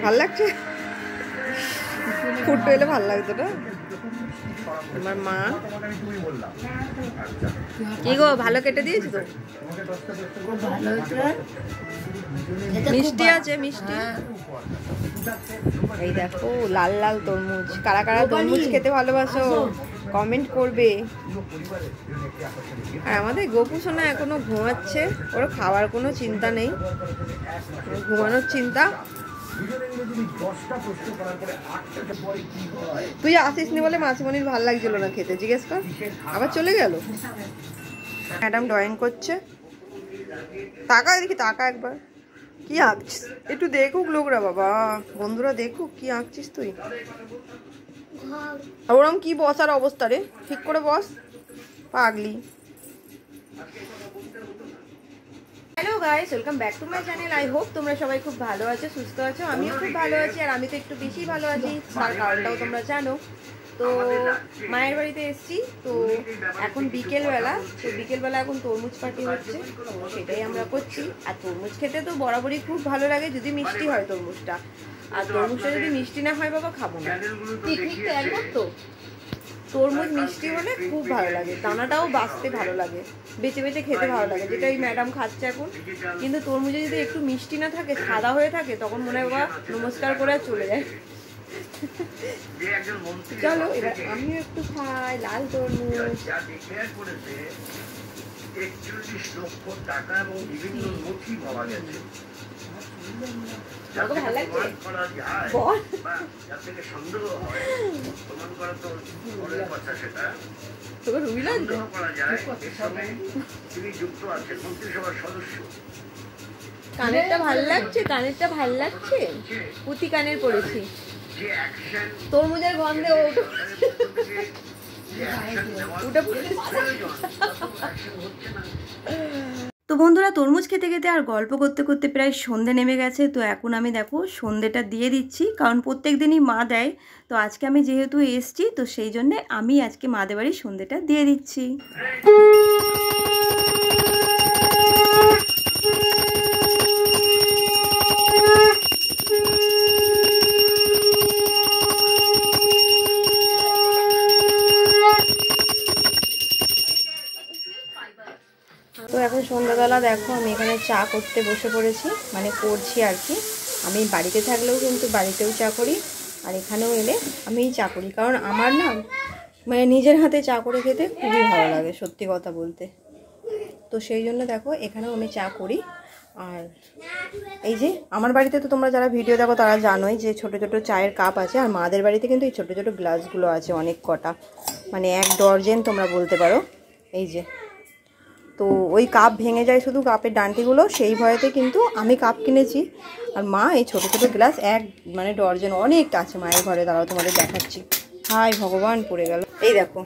ভাল লাগছে? ফুটতে এলে ভাল লাগতো না? আমার মা কি গো, ভালো কেটে দিয়েছি তো? মিষ্টি আছে, মিষ্টি। এই দেখো লাল লাল তরমুজ। কারা কারা তরমুজ খেতে ভালোবাসো কমেন্ট করবে। আর আমাদের গোপু সোনা এখনো ঘুমাচ্ছে, ওর খাওয়ার কোনো চিন্তা নেই, ঘুমানোর চিন্তা। তুই আসিস নি বলে মাসিমণির ভাল লাগছিল না খেতে, জিজ্ঞেস কর। আবার চলে গেল। ম্যাডাম ড্রয়িং করছে, তাকা দেখি, তাকা একবার। কি আঁকছিস একটু দেখুক লোকরা, বাবা বন্ধুরা দেখুক কি আঁকছিস তুই। ওরম কি বসার অবস্থা রে, ঠিক করে বস পাগলি। Hello guys, welcome back to my channel. I hope তোমরা সবাই খুব ভালো আছো, সুস্থ আছো। আমিও খুব ভালো আছি, আর আমি তো একটু বেশি ভালো আছি, তার কারণটাও তোমরা জানো। তো মায়ের বাড়িতে এসছি, তো এখন বিকেলবেলা, তো বিকেলবেলা এখন তরমুজ পার্টি হচ্ছে, তো সেটাই আমরা করছি। আর তরমুজ খেতে তো বরাবরই খুব ভালো লাগে, যদি মিষ্টি হয় তরমুজটা। আর তরমুজটা যদি মিষ্টি না হয় বাবা খাবো না। পিকনিকটা একবার তো তরমুজ মিষ্টি হলে খুব ভালো লাগে, দানাটাও বাঁচতে ভালো লাগে, বেঁচে বেঁচে খেতে ভালো লাগে, যেটা এই ম্যাডাম খাচ্ছে এখন। কিন্তু তরমুজে যদি একটু মিষ্টি না থাকে, সাদা হয়ে থাকে, তখন মনে হয় বাবা নমস্কার করে আর চলে যায়। চলো এবার আমিও একটু খাই লাল তরমুজ। ভালো লাগছে বল। তোকে রুবি লাগছে? কানেরটা ভাল লাগছে, কানেরটা ভাল লাগছে। পুঁতি কানের পরেছি, তরমুজের গন্ধে তো বন্ধুরা, তরমুজ খেতে খেতে আর গল্প করতে করতে প্রায় সন্ধে নেমে গেছে। তো এখন আমি দেখো সন্ধেটা দিয়ে দিচ্ছি, কারণ প্রত্যেক দিনই মা দেয়। তো আজকে আমি যেহেতু এসছি, তো সেই জন্যে আমি আজকে মাদের বাড়ির সন্ধেটা দিয়ে দিচ্ছি। তো এখন সন্ধ্যাবেলা দেখো আমি এখানে চা করতে বসে পড়েছি, মানে করছি আর কি। আমি বাড়িতে থাকলেও কিন্তু বাড়িতেও চা করি, আর এখানেও এলে আমিই চা করি, কারণ আমার না মানে নিজের হাতে চা করে খেতে খুবই ভালো লাগে, সত্যি কথা বলতে। তো সেই জন্য দেখো এখানেও আমি চা করি। আর এই যে আমার বাড়িতে তো তোমরা যারা ভিডিও দেখো তারা জানোই যে ছোট ছোট চায়ের কাপ আছে, আর মাদের বাড়িতে কিন্তু এই ছোট ছোট গ্লাসগুলো আছে অনেক কটা, মানে 1 ডজন তোমরা বলতে পারো। এই যে, তো ওই কাপ ভেঙে যায় শুধু কাপের ডান্টিগুলো, সেই ভয়েতে কিন্তু আমি কাপ কিনেছি। আর মা এই ছোটো ছোটো গ্লাস মানে ডজন অনেক আছে মায়ের ঘরে, দাঁড়াও তোমাদের দেখাচ্ছি। হাই ভগবান, পড়ে গেল। এই দেখো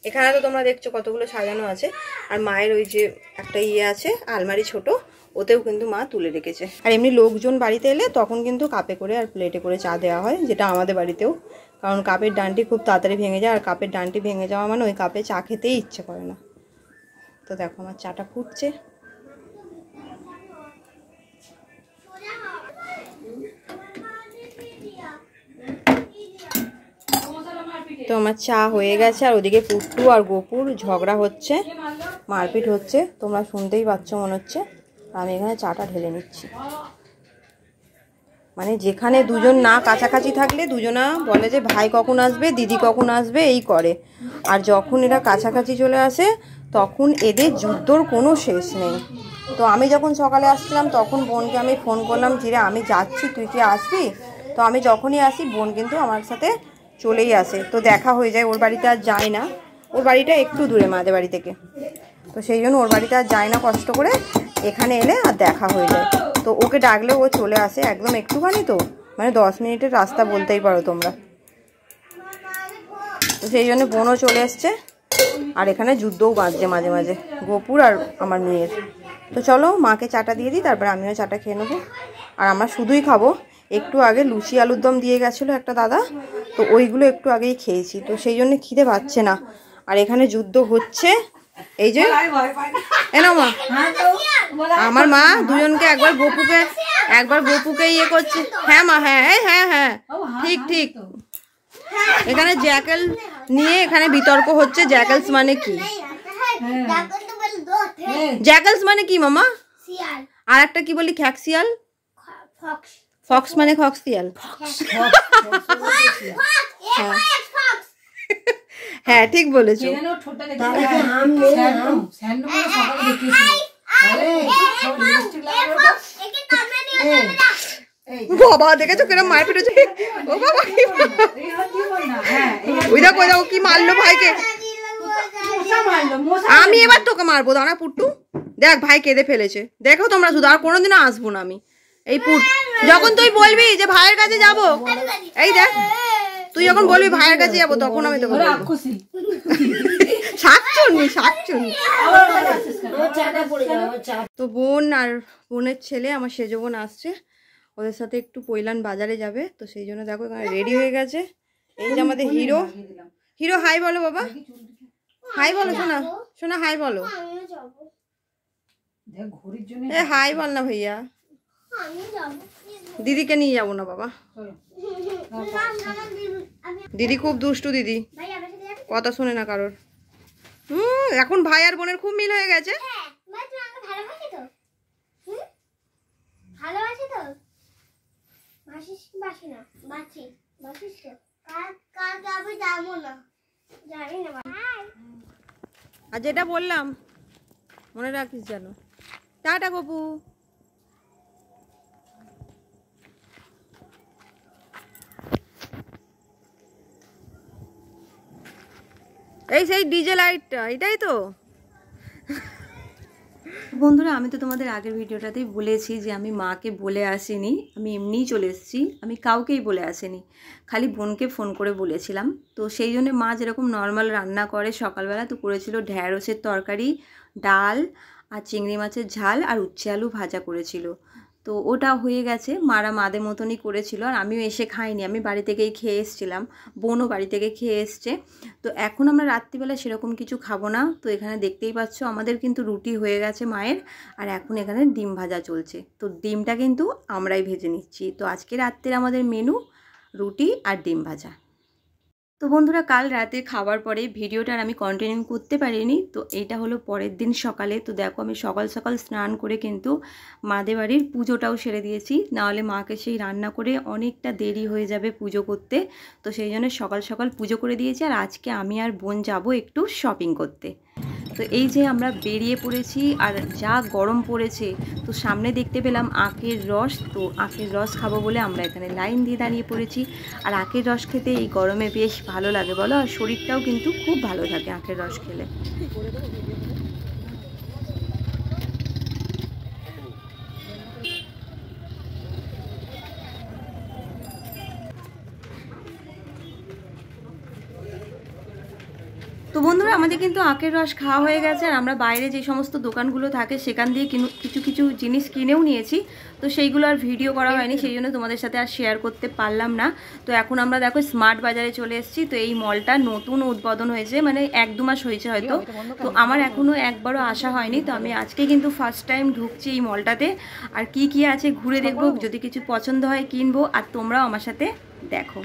এখানে তো তোমরা দেখছো কতগুলো সাজানো আছে। আর মায়ের ওই যে একটা আছে আলমারি ছোট, ওতেও কিন্তু মা তুলে রেখেছে। আর এমনি লোকজন বাড়িতে এলে তখন কিন্তু কাপে করে আর প্লেটে করে চা দেওয়া হয়, যেটা আমাদের বাড়িতেও, কারণ কাপের ডান্টি খুব তাড়াতাড়ি ভেঙে যায়। আর কাপের ডান্টি ভেঙে যাওয়া মানে ওই কাপে চা খেতেই ইচ্ছে করে না। তো দেখো আমার চাটা ফুটছে। তো আমার চা হয়ে গেছে, আর ওদিকে পুট্টু আর গোপুর ঝগড়া হচ্ছে, মারপিট হচ্ছে, তোমরা শুনতেই পাচ্ছ মনে হচ্ছে। আমি এখানে চাটা ঢেলে নিচ্ছি। মানে যেখানে দুজন না কাছাকাছি থাকলে দুজনা বলে যে ভাই কখন আসবে, দিদি কখন আসবে, এই করে। আর যখন এরা কাছাকাছি চলে আসে তখন এদের যুদ্ধর কোনো শেষ নেই। তো আমি যখন সকালে আসছিলাম তখন বোনকে আমি ফোন করলাম, জিরে আমি যাচ্ছি, তুই কি আসবি? তো আমি যখনই আসি বোন কিন্তু আমার সাথে চলেই আসে, তো দেখা হয়ে যায়। ওর বাড়িতে আর যায় না, ওর বাড়িটা একটু দূরে মাদের বাড়ি থেকে, তো সেই জন্য ওর বাড়িতে আর যায় না কষ্ট করে, এখানে এলে আর দেখা হয়ে যায়। তো ওকে ডাকলেও ও চলে আসে, একদম একটুখানি তো, মানে 10 মিনিটের রাস্তা বলতেই পারো তোমরা। তো সেই জন্য বোনও চলে এসছে, আর এখানে যুদ্ধও বাজছে মাঝে মাঝে গোপুর আর আমার মেয়ের। তো চলো মাকে চাটা দিয়ে দিই, তারপরে আমিও চাটা খেয়ে নেবো। আর আমরা শুধুই খাবো। একটু আগে লুচি আলুর দম দিয়ে গেছিলো একটা দাদা, তো ওইগুলো একটু আগেই খেয়েছি, তো সেই জন্য খিদে পাচ্ছে না। আর এখানে যুদ্ধ হচ্ছে, এই যে এ না মা, আমার মা দুজনকে একবার একবার গোপুকে ইয়ে করছে। হ্যাঁ মা, হ্যাঁ হ্যাঁ হ্যাঁ ঠিক ঠিক। এখানে জ্যাকেল নিয়ে এখানে বিতর্ক হচ্ছে। জ্যাকেলস মানে কি? জ্যাকেলস মানে কি মামা? আর একটা কি বলি? খ্যাকশিয়াল। ফক্স মানে খক্সিয়াল। হ্যাঁ ঠিক বলেছো। বাবা দেখেছো কিরম মার পিটেছে? ও বাবা ওই দেখো ওই দেখো কি মারলো ভাইকে। আমি এবার তোকে মারবো, দাঁড়া পুট্টু। দেখ ভাই কেঁদে ফেলেছে, দেখো তোমরা শুধু। আর কোনোদিনও আসবো না আমি। এই পুট যখন তুই বলবি যে ভাইয়ের কাছে যাব, এই দেখ তুই যখন বলবি ভাইয়ের কাছে যাবো, তখন আমি তোকে বলবো শাকচুন্নি শাকচুন্নি। তো বোন আর বোনের ছেলে আমার সেজ বোন আসছে, ওদের সাথে একটু পৈলান বাজারে যাবে। তো সেই জন্য দেখো এখানে রেডি হয়ে গেছে। এই যে আমাদের হিরো। হিরো হাই বলো বাবা, হাই বলো শোনা, শোনা হাই বলো। এ হাই বল না ভাইয়া। দিদিকে নিয়ে যাবো না বাবা, দিদি খুব দুষ্টু। দিদি কথা শোনে না কারোর। এখন ভাই আর বোনের খুব মিল হয়ে গেছে। আর যেটা বললাম মনে রাখিস যেন। টাটা গপু। এই সেই ডিজে লাইটটা, এটাই তো বন্ধুরা। আমি তো তোমাদের আগের ভিডিওটাতেই বলেছি যে আমি মাকে বলে আসিনি, আমি এমনিই চলে এসেছি। আমি কাউকেই বলে আসিনি, খালি বোনকে ফোন করে বলেছিলাম। তো সেই জন্য মা যেরকম নর্মাল রান্না করে সকালবেলা, তো করেছিল ঢ্যাঁড়সের তরকারি, ডাল আর চিংড়ি মাছের ঝাল আর উচ্ছে আলু ভাজা করেছিল। তো ওটা হয়ে গেছে, মারা মাদের মতনই করেছিল। আর আমিও এসে খাইনি, আমি বাড়ি থেকেই খেয়ে এসেছিলাম, বোনও বাড়ি থেকে খেয়ে এসছে। তো এখন আমরা রাত্রিবেলা সেরকম কিছু খাবো না। তো এখানে দেখতেই পাচ্ছ আমাদের কিন্তু রুটি হয়ে গেছে মায়ের, আর এখন এখানে ডিম ভাজা চলছে। তো ডিমটা কিন্তু আমরাই ভেজে নিচ্ছি। তো আজকে রাত্রের আমাদের মেনু রুটি আর ডিম ভাজা। তো বন্ধুরা কাল রাতে খাবার পরে ভিডিওটা আমি কন্টিনিউ করতে পারিনি। তো এইটা হলো পরের দিন সকালে। তো দেখো আমি সকাল সকাল স্নান করে কিন্তু মাদের বাড়ির পুজোটাও সেরে দিয়েছি, নাহলে মাকে সেই রান্না করে অনেকটা দেরি হয়ে যাবে পুজো করতে। তো সেই জন্য সকাল সকাল পুজো করে দিয়েছি। আর আজকে আমি আর বোন যাব একটু শপিং করতে। তো এই যে আমরা বেরিয়ে পড়েছি, আর যা গরম পড়েছে। তো সামনে দেখতে পেলাম আখের রস, তো আখের রস খাবো বলে আমরা এখানে লাইন দিয়ে দাঁড়িয়ে পড়েছি। আর আখের রস খেতে এই গরমে বেশ ভালো লাগে বলো, আর শরীরটাও কিন্তু খুব ভালো থাকে আখের রস খেলে। তো বন্ধুরা আমাদের কিন্তু আখের রস খাওয়া হয়ে গেছে। আর আমরা বাইরে যে সমস্ত দোকানগুলো থাকে সেখান দিয়ে কিছু কিছু জিনিস কিনেও নিয়েছি। তো সেইগুলো আর ভিডিও করা হয়নি, সেই জন্য তোমাদের সাথে আর শেয়ার করতে পারলাম না। তো এখন আমরা দেখো স্মার্ট বাজারে চলে এসেছি। তো এই মলটা নতুন উদ্বোধন হয়েছে, মানে 1-2 মাস হয়েছে হয়তো। তো আমার এখনও একবারও আসা হয়নি। তো আমি আজকে কিন্তু ফার্স্ট টাইম ঢুকছি এই মলটাতে। আর কি কি আছে ঘুরে দেখবো, যদি কিছু পছন্দ হয় কিনবো। আর তোমরাও আমার সাথে দেখো।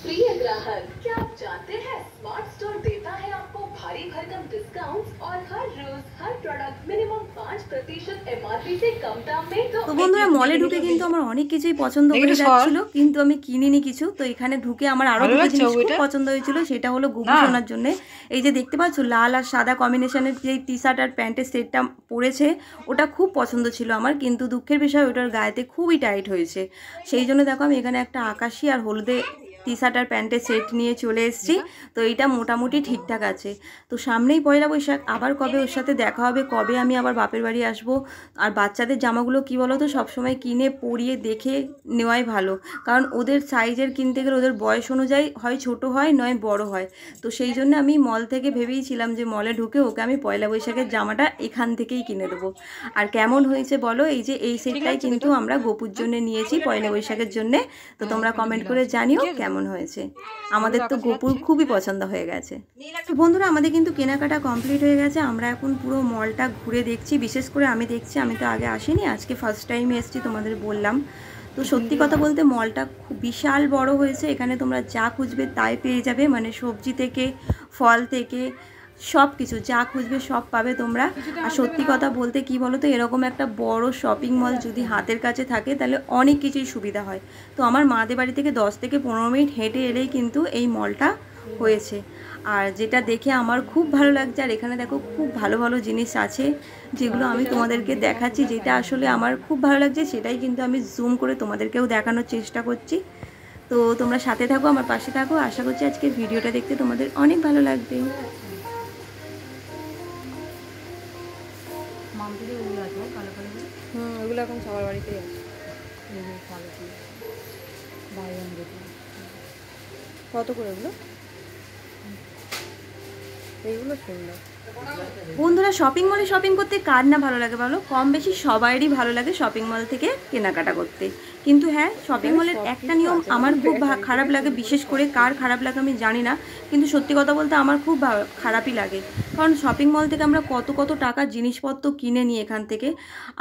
प्रिय ग्राहक, क्या आप जानते हैं स्मार्ट स्टोर देता है आपको भारी भरकम डिस्काउंट्स और हर रोज हर प्रोडक्ट मिनिमम 5% एमआरपी से कम दाम में। তো বন্ধুরা মলে ঢুকে কিন্তু আমার অনেক কিছুই পছন্দ হয়ে যাচ্ছিল, কিন্তু আমি কিনিনি কিছু। তো এখানে ঢুকে আমার আরো দুটো জিনিস খুব পছন্দ হয়েছিল, সেটা হলো গুগু সোনার জন্য। এই যে দেখতে পাচ্ছ লাল আর সাদা কম্বিনেশনের যে টি শার্ট আর প্যান্টের সেটটা পরেছে, ওটা খুব পছন্দ ছিল আমার। কিন্তু দুঃখের বিষয় ওটার গায়েতে খুবই টাইট হয়েছে। সেই জন্য দেখো আমি এখানে একটা আকাশি আর হলুদে টি শার্ট আর প্যান্টের সেট নিয়ে চলে এসেছি। তো এইটা মোটামুটি ঠিকঠাক আছে। তো সামনেই পয়লা বৈশাখ, আবার কবে ওর সাথে দেখা হবে, কবে আমি আবার বাপের বাড়ি আসবো। আর বাচ্চাদের জামাগুলো কি বলো তো, সবসময় কিনে পরিয়ে দেখে নেওয়াই ভালো, কারণ ওদের সাইজের কিনতে গেলে ওদের বয়স অনুযায়ী হয় ছোট হয় নয় বড় হয়। তো সেই জন্য আমি মল থেকে ভেবেইছিলাম যে মলে ঢুকে ওকে আমি পয়লা বৈশাখের জামাটা এখান থেকেই কিনে দেবো। আর কেমন হয়েছে বলো, এই যে এই সেটটাই কিন্তু আমরা গোপুর জন্য নিয়েছি পয়লা বৈশাখের জন্যে। তো তোমরা কমেন্ট করে জানিও কেমন হয়েছে। আমাদের তো গোপুর খুবই পছন্দ হয়ে গেছে। তো বন্ধুরা, আমাদের কিন্তু কেনাকাটা কমপ্লিট হয়ে গেছে। আমরা এখন পুরো মলটা ঘুরে দেখছি, বিশেষ করে আমি দেখছি, আমি তো আগে আসিনি, আজকে ফার্স্ট টাইম এসেছি, তোমাদের বললাম। তো সত্যি কথা বলতে মলটা খুব বিশাল বড় হয়েছে। এখানে তোমরা যা খুঁজবে তাই পেয়ে যাবে, মানে সবজি থেকে ফল থেকে সব কিছু যা খুঁজবে সব পাবে তোমরা। আর সত্যি কথা বলতে কি বলো তো, এরকম একটা বড় শপিং মল যদি হাতের কাছে থাকে তাহলে অনেক কিছুই সুবিধা হয়। তো আমার মাদের বাড়ি থেকে 10 থেকে 15 মিনিট হেঁটে এলেই কিন্তু এই মলটা হয়েছে। আর যেটা দেখে আমার খুব ভালো লাগছে, আর এখানে দেখো খুব ভালো ভালো জিনিস আছে যেগুলো আমি তোমাদেরকে দেখাচ্ছি। যেটা আসলে আমার খুব ভালো লাগছে সেটাই কিন্তু আমি জুম করে তোমাদেরকেও দেখানোর চেষ্টা করছি। তো তোমরা সাথে থাকো, আমার পাশে থাকো। আশা করছি আজকের ভিডিওটা দেখতে তোমাদের অনেক ভালো লাগবে। ওগুলো এখন সবার বাড়িতেই আছে। কত করে ওগুলো? এইগুলো সুন্দর। বন্ধুরা, শপিং মলে শপিং করতে কার না ভালো লাগে বলো? কম বেশি সবাইরই ভালো লাগে শপিং মল থেকে কেনাকাটা করতে। কিন্তু হ্যাঁ, শপিং মলের একটা নিয়ম আমার খুব খারাপ লাগে, বিশেষ করে কার খারাপ লাগে আমি জানি না, কিন্তু সত্যি কথা বলতে আমার খুব খারাপই লাগে। কারণ শপিং মল থেকে আমরা কত কত টাকার জিনিসপত্র কিনে নিই এখান থেকে,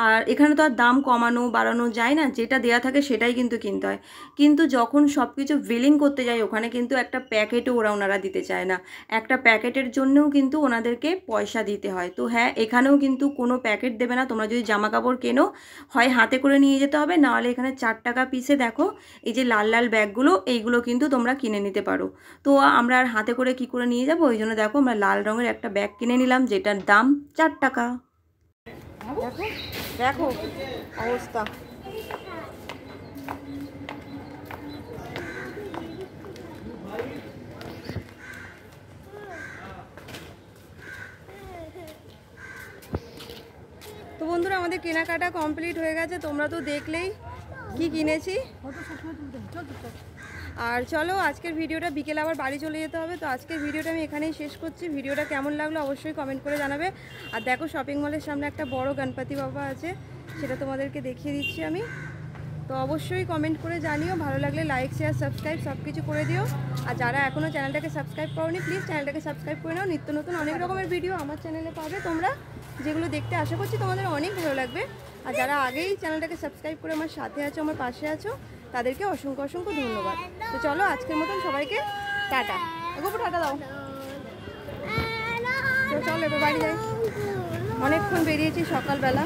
আর এখানে তো আর দাম কমানো বাড়ানো যায় না, যেটা দেয়া থাকে সেটাই কিন্তু কিনতে হয়। কিন্তু যখন সব কিছু বিলিং করতে যাই ওখানে কিন্তু একটা প্যাকেটও ওনারা দিতে চায় না। একটা প্যাকেটের জন্যও কিন্তু ওনাদেরকে পয়সা দিতে হয়। তো হ্যাঁ, এখানেও কিন্তু কোনো প্যাকেট দেবে না। তোমরা যদি জামা কাপড় কেনো হয় হাতে করে নিয়ে যেতে হবে, নাহলে এখানে 4 টাকা পিসে দেখো এই যে লাল লাল ব্যাগগুলো, এইগুলো কিন্তু তোমরা কিনে নিতে পারো। তো আমরা আর হাতে করে কি করে নিয়ে যাবো, ওই জন্য দেখো আমরা লাল রঙের একটা ব্যাগ কিনে নিলাম, যেটার দাম 4 টাকা। দেখো দেখো অবস্থা। তো বন্ধুরা, আমাদের কেনাকাটা কমপ্লিট হয়ে গেছে, তোমরা তো দেখলেই কি কিনেছি। আর চলো, আজকের ভিডিওটা বিকেলে আবার বাড়ি চলে যেতে হবে। তো আজকের ভিডিওটা আমি এখানেই শেষ করছি। ভিডিওটা কেমন লাগলো অবশ্যই কমেন্ট করে জানাবে। আর দেখো, শপিং মলের সামনে একটা বড় গণপতি বাবা আছে, সেটা তোমাদেরকে দেখিয়ে দিচ্ছি আমি। তো অবশ্যই কমেন্ট করে জানিও, ভালো লাগলে লাইক শেয়ার সাবস্ক্রাইব সব কিছু করে দিও। আর যারা এখনও চ্যানেলটাকে সাবস্ক্রাইব করোনি, প্লিজ চ্যানেলটাকে সাবস্ক্রাইব করে নাও। নিত্য নতুন অনেক রকমের ভিডিও আমার চ্যানেলে পাবে তোমরা, যেগুলো দেখতে আশা করছি তোমাদের অনেক ভালো লাগবে। আর যারা আগেই চ্যানেলটাকে সাবস্ক্রাইব করে আমার সাথে আছো, আমার পাশে আছো, তাদেরকে অসংখ্য অসংখ্য ধন্যবাদ। তো চলো, আজকের মতন সবাইকে টাটা। গোপু টাটা দাও। তো চলো এবার বাড়ি যাই, অনেকক্ষণ বেরিয়েছি সকালবেলা।